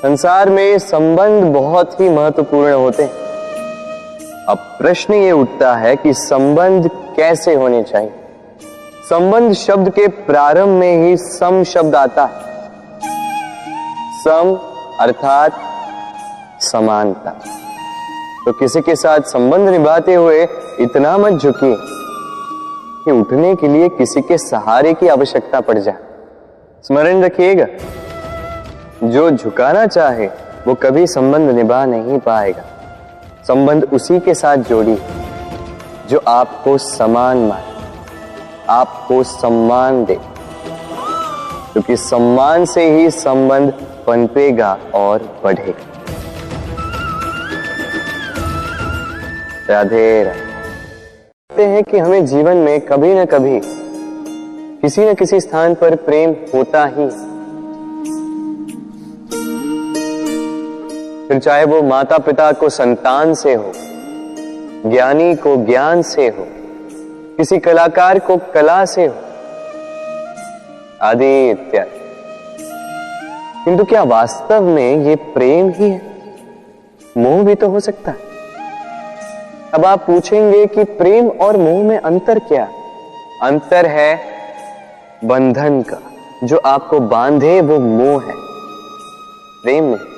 संसार में संबंध बहुत ही महत्वपूर्ण होते हैं। अब प्रश्न ये उठता है कि संबंध कैसे होने चाहिए। संबंध शब्द के प्रारंभ में ही सम शब्द आता है। सम अर्थात समानता। तो किसी के साथ संबंध निभाते हुए इतना मत झुकिए कि उठने के लिए किसी के सहारे की आवश्यकता पड़ जाए। स्मरण रखिएगा, जो झुकाना चाहे वो कभी संबंध निभा नहीं पाएगा। संबंध उसी के साथ जोड़ी जो आपको समान माने, आपको सम्मान दे, क्योंकि सम्मान से ही संबंध पनपेगा और बढ़ेगा। राधे राधे। कहते हैं कि हमें जीवन में कभी न कभी किसी न किसी स्थान पर प्रेम होता ही, फिर चाहे वो माता पिता को संतान से हो, ज्ञानी को ज्ञान से हो, किसी कलाकार को कला से हो, आदि इत्यादि। किंतु क्या वास्तव में ये प्रेम ही है? मोह भी तो हो सकता है। अब आप पूछेंगे कि प्रेम और मोह में अंतर क्या? अंतर है बंधन का। जो आपको बांधे वो मोह है, प्रेम नहीं।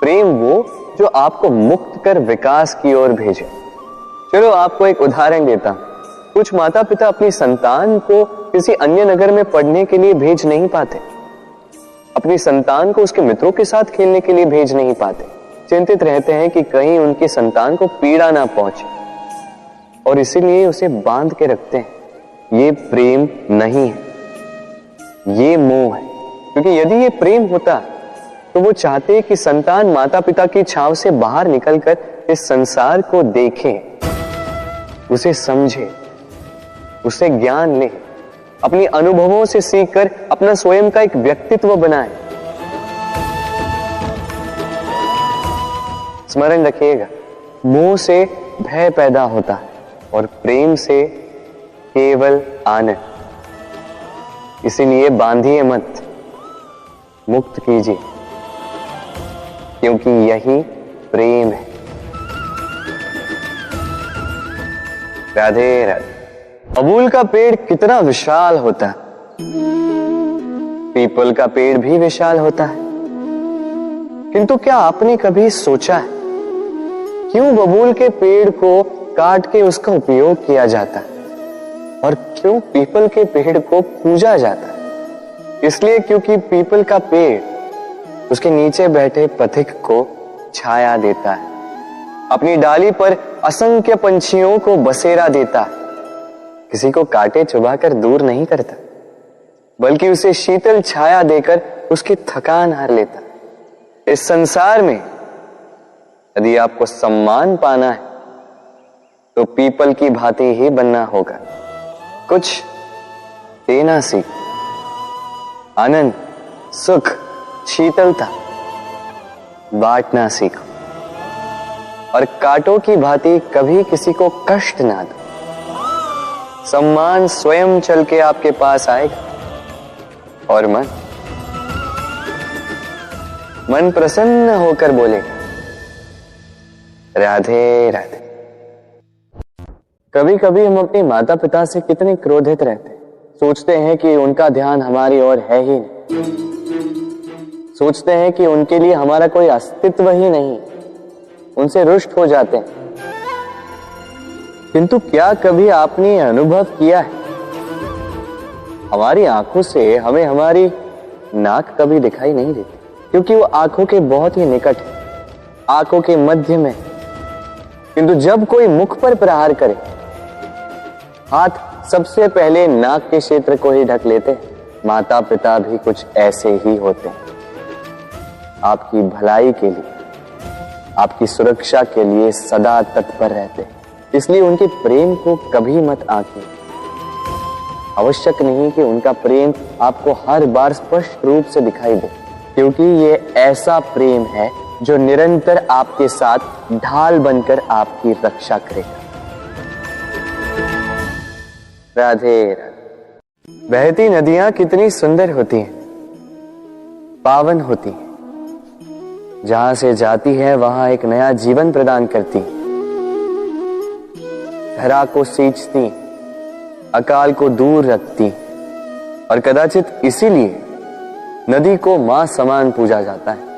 प्रेम वो जो आपको मुक्त कर विकास की ओर भेजे। चलो आपको एक उदाहरण देता हूं। कुछ माता पिता अपनी संतान को किसी अन्य नगर में पढ़ने के लिए भेज नहीं पाते, अपनी संतान को उसके मित्रों के साथ खेलने के लिए भेज नहीं पाते। चिंतित रहते हैं कि कहीं उनकी संतान को पीड़ा ना पहुंचे, और इसीलिए उसे बांध के रखते हैं। ये प्रेम नहीं है, ये मोह है। क्योंकि यदि ये प्रेम होता तो वो चाहते कि संतान माता पिता की छाव से बाहर निकलकर इस संसार को देखे, उसे समझे, उसे ज्ञान ले, अपनी अनुभवों से सीखकर अपना स्वयं का एक व्यक्तित्व बनाए। स्मरण रखिएगा, मोह से भय पैदा होता है और प्रेम से केवल आनंद। इसीलिए बांधिए मत, मुक्त कीजिए, क्योंकि यही प्रेम है। राधे राधे। बबूल का पेड़ कितना विशाल होता है, पीपल का पेड़ भी विशाल होता है। किंतु क्या आपने कभी सोचा है क्यों बबूल के पेड़ को काट के उसका उपयोग किया जाता है और क्यों पीपल के पेड़ को पूजा जाता है? इसलिए क्योंकि पीपल का पेड़ उसके नीचे बैठे पथिक को छाया देता है, अपनी डाली पर असंख्य पंछियों को बसेरा देता है, किसी को काटे चुभाकर दूर नहीं करता, बल्कि उसे शीतल छाया देकर उसकी थकान हर लेता। इस संसार में यदि आपको सम्मान पाना है तो पीपल की भांति ही बनना होगा। कुछ देना सीख, आनंद, सुख, शीतलता बांटना सीखो, और कांटों की भांति कभी किसी को कष्ट ना दो। सम्मान स्वयं चल के आपके पास आएगा और मन प्रसन्न होकर बोलेगा, राधे राधे। कभी कभी हम अपने माता पिता से कितने क्रोधित रहते हैं। सोचते हैं कि उनका ध्यान हमारी ओर है ही नहीं, सोचते हैं कि उनके लिए हमारा कोई अस्तित्व ही नहीं, उनसे रुष्ट हो जाते हैं। किंतु क्या कभी आपने अनुभव किया है, हमारी आंखों से हमें हमारी नाक कभी दिखाई नहीं देती, क्योंकि वो आंखों के बहुत ही निकट है, आंखों के मध्य में। किंतु जब कोई मुख पर प्रहार करे, हाथ सबसे पहले नाक के क्षेत्र को ही ढक लेते हैं। माता पिता भी कुछ ऐसे ही होते हैं, आपकी भलाई के लिए, आपकी सुरक्षा के लिए सदा तत्पर रहते हैं। इसलिए उनके प्रेम को कभी मत आंकें। आवश्यक नहीं कि उनका प्रेम आपको हर बार स्पष्ट रूप से दिखाई दे, क्योंकि ये ऐसा प्रेम है जो निरंतर आपके साथ ढाल बनकर आपकी रक्षा करेगा। राधे राधे। बहती नदियां कितनी सुंदर होती हैं, पावन होती हैं, जहां से जाती है वहां एक नया जीवन प्रदान करती, धरा को सींचती, अकाल को दूर रखती, और कदाचित इसीलिए नदी को मां समान पूजा जाता है।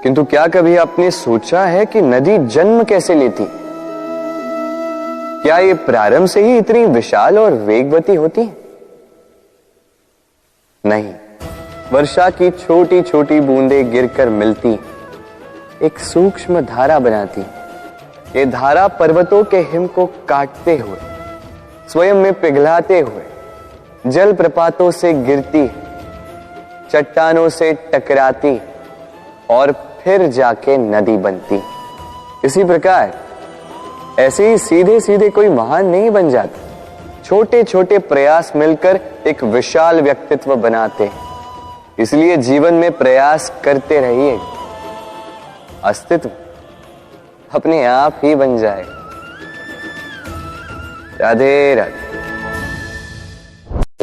किंतु क्या कभी आपने सोचा है कि नदी जन्म कैसे लेती? क्या ये प्रारंभ से ही इतनी विशाल और वेगवती होती है? नहीं, वर्षा की छोटी छोटी बूंदें गिरकर मिलती एक सूक्ष्म धारा बनाती। ये धारा पर्वतों के हिम को काटते हुए, स्वयं में पिघलाते हुए, जल प्रपातों से गिरती, चट्टानों से टकराती और फिर जाके नदी बनती। इसी प्रकार ऐसे ही सीधे सीधे कोई महान नहीं बन जाता। छोटे छोटे प्रयास मिलकर एक विशाल व्यक्तित्व बनाते। इसलिए जीवन में प्रयास करते रहिए, अस्तित्व अपने आप ही बन जाए। राधे राधे।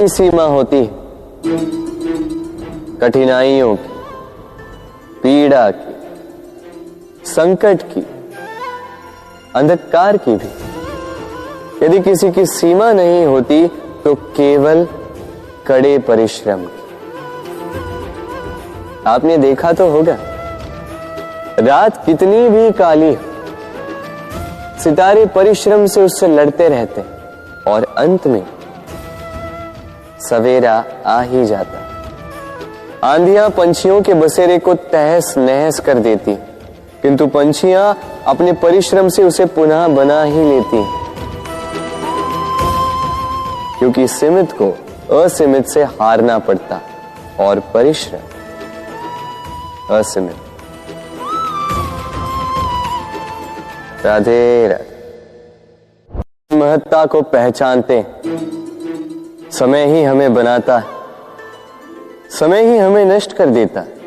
सीमा होती है कठिनाइयों की, पीड़ा की, संकट की, अंधकार की भी। यदि किसी की सीमा नहीं होती तो केवल कड़े परिश्रम की। आपने देखा तो होगा, रात कितनी भी काली हो, सितारे परिश्रम से उससे लड़ते रहते और अंत में सवेरा आ ही जाता। आंधियां पंछियों के बसेरे को तहस नहस कर देती, किंतु पंछियां अपने परिश्रम से उसे पुनः बना ही लेती, क्योंकि सीमित को असीमित से हारना पड़ता और परिश्रम असीमित। राधे राधे। महत्ता को पहचानते, समय ही हमें बनाता है, समय ही हमें नष्ट कर देता है।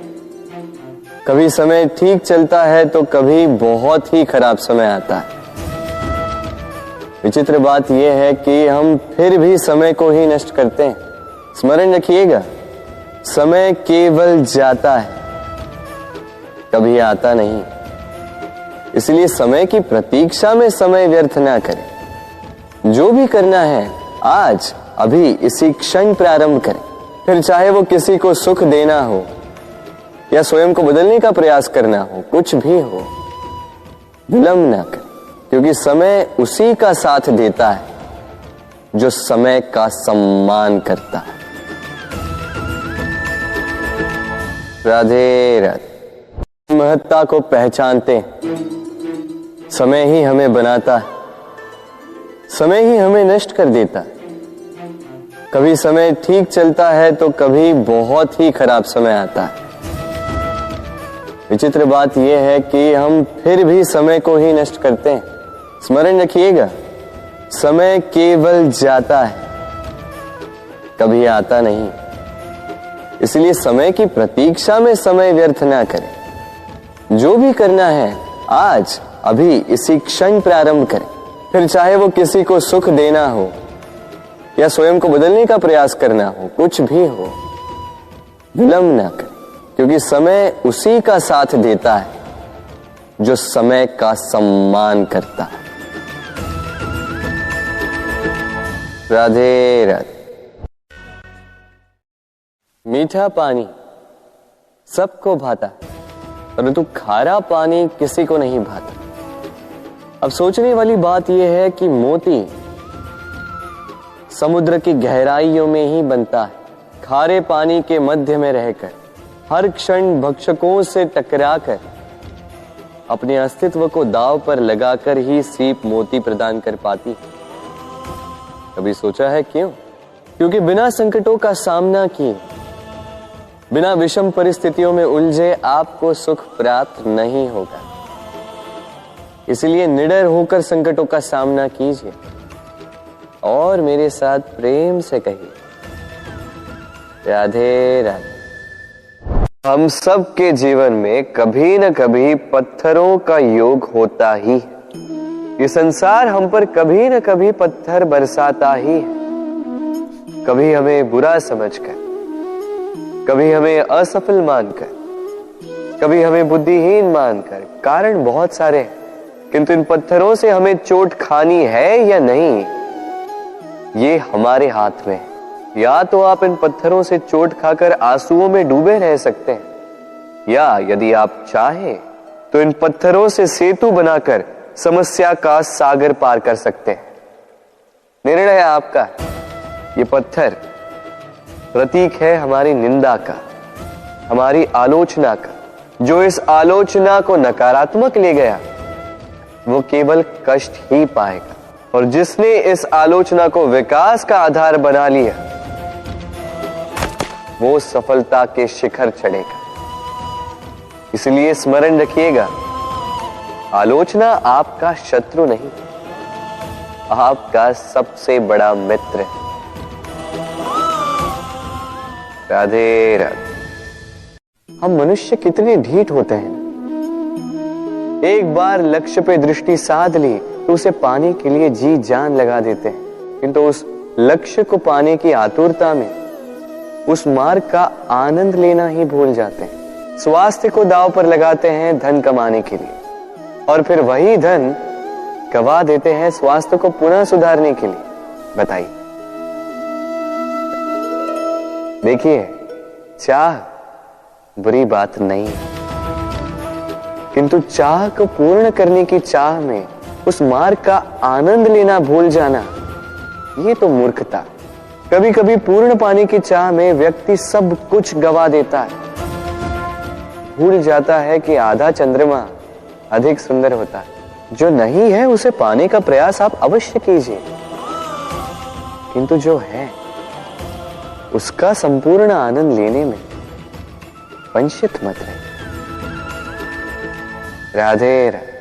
कभी समय ठीक चलता है तो कभी बहुत ही खराब समय आता है। विचित्र बात यह है कि हम फिर भी समय को ही नष्ट करते हैं। स्मरण रखिएगा, समय केवल जाता है, कभी आता नहीं। इसलिए समय की प्रतीक्षा में समय व्यर्थ ना करें। जो भी करना है आज अभी इसी क्षण प्रारंभ करें। फिर चाहे वो किसी को सुख देना हो या स्वयं को बदलने का प्रयास करना हो, कुछ भी हो, विलंब ना करें, क्योंकि समय उसी का साथ देता है जो समय का सम्मान करता है। राधे राधे। महत्ता को पहचानते, समय ही हमें बनाता है, समय ही हमें नष्ट कर देता है। कभी समय ठीक चलता है तो कभी बहुत ही खराब समय आता है। विचित्र बात यह है कि हम फिर भी समय को ही नष्ट करते हैं। स्मरण रखिएगा, समय केवल जाता है, कभी आता नहीं। इसलिए समय की प्रतीक्षा में समय व्यर्थ ना करें। जो भी करना है आज अभी इसी क्षण प्रारंभ करें। फिर चाहे वो किसी को सुख देना हो या स्वयं को बदलने का प्रयास करना हो, कुछ भी हो, विलंब ना करें, क्योंकि समय उसी का साथ देता है जो समय का सम्मान करता है। राधे राधे। मीठा पानी सबको भाता, परंतु खारा पानी किसी को नहीं भाता। अब सोचने वाली बात यह है कि मोती समुद्र की गहराइयों में ही बनता है। खारे पानी के मध्य में रहकर, हर क्षण भक्षकों से टकराकर, अपने अस्तित्व को दांव पर लगाकर ही सीप मोती प्रदान कर पाती है। कभी सोचा है क्यों? क्योंकि बिना संकटों का सामना किए, बिना विषम परिस्थितियों में उलझे आपको सुख प्राप्त नहीं होगा। इसलिए निडर होकर संकटों का सामना कीजिए और मेरे साथ प्रेम से कहिए, राधे राधे। हम सब के जीवन में कभी न कभी पत्थरों का योग होता ही है। ये संसार हम पर कभी न कभी पत्थर बरसाता ही है। कभी हमें बुरा समझकर, कभी हमें असफल मानकर, कभी हमें बुद्धिहीन मानकर। कारण बहुत सारे हैं, किंतु इन पत्थरों से हमें चोट खानी है या नहीं, ये हमारे हाथ में है। या तो आप इन पत्थरों से चोट खाकर आंसुओं में डूबे रह सकते हैं, या यदि आप चाहें तो इन पत्थरों से सेतु बनाकर समस्या का सागर पार कर सकते हैं। निर्णय आपका। ये पत्थर प्रतीक है हमारी निंदा का, हमारी आलोचना का। जो इस आलोचना को नकारात्मक ले गया वो केवल कष्ट ही पाएगा, और जिसने इस आलोचना को विकास का आधार बना लिया वो सफलता के शिखर चढ़ेगा। इसलिए स्मरण रखिएगा, आलोचना आपका शत्रु नहीं, आपका सबसे बड़ा मित्र है। राधे राधे। हम मनुष्य कितने ढीठ होते हैं। एक बार लक्ष्य पे दृष्टि साध ली तो उसे पाने के लिए जी जान लगा देते हैं, किंतु उस लक्ष्य को पाने की आतुरता में उस मार्ग का आनंद लेना ही भूल जाते हैं। स्वास्थ्य को दांव पर लगाते हैं धन कमाने के लिए, और फिर वही धन गवा देते हैं स्वास्थ्य को पुनः सुधारने के लिए। बताइए। देखिए, चाह बुरी बात नहीं है, किंतु चाह को पूर्ण करने की चाह में उस मार्ग का आनंद लेना भूल जाना, ये तो मूर्खता। कभी कभी पूर्ण पाने की चाह में व्यक्ति सब कुछ गवा देता है, भूल जाता है कि आधा चंद्रमा अधिक सुंदर होता है। जो नहीं है उसे पाने का प्रयास आप अवश्य कीजिए, किंतु जो है उसका संपूर्ण आनंद लेने में वंचित मत रहे। राधे राधे।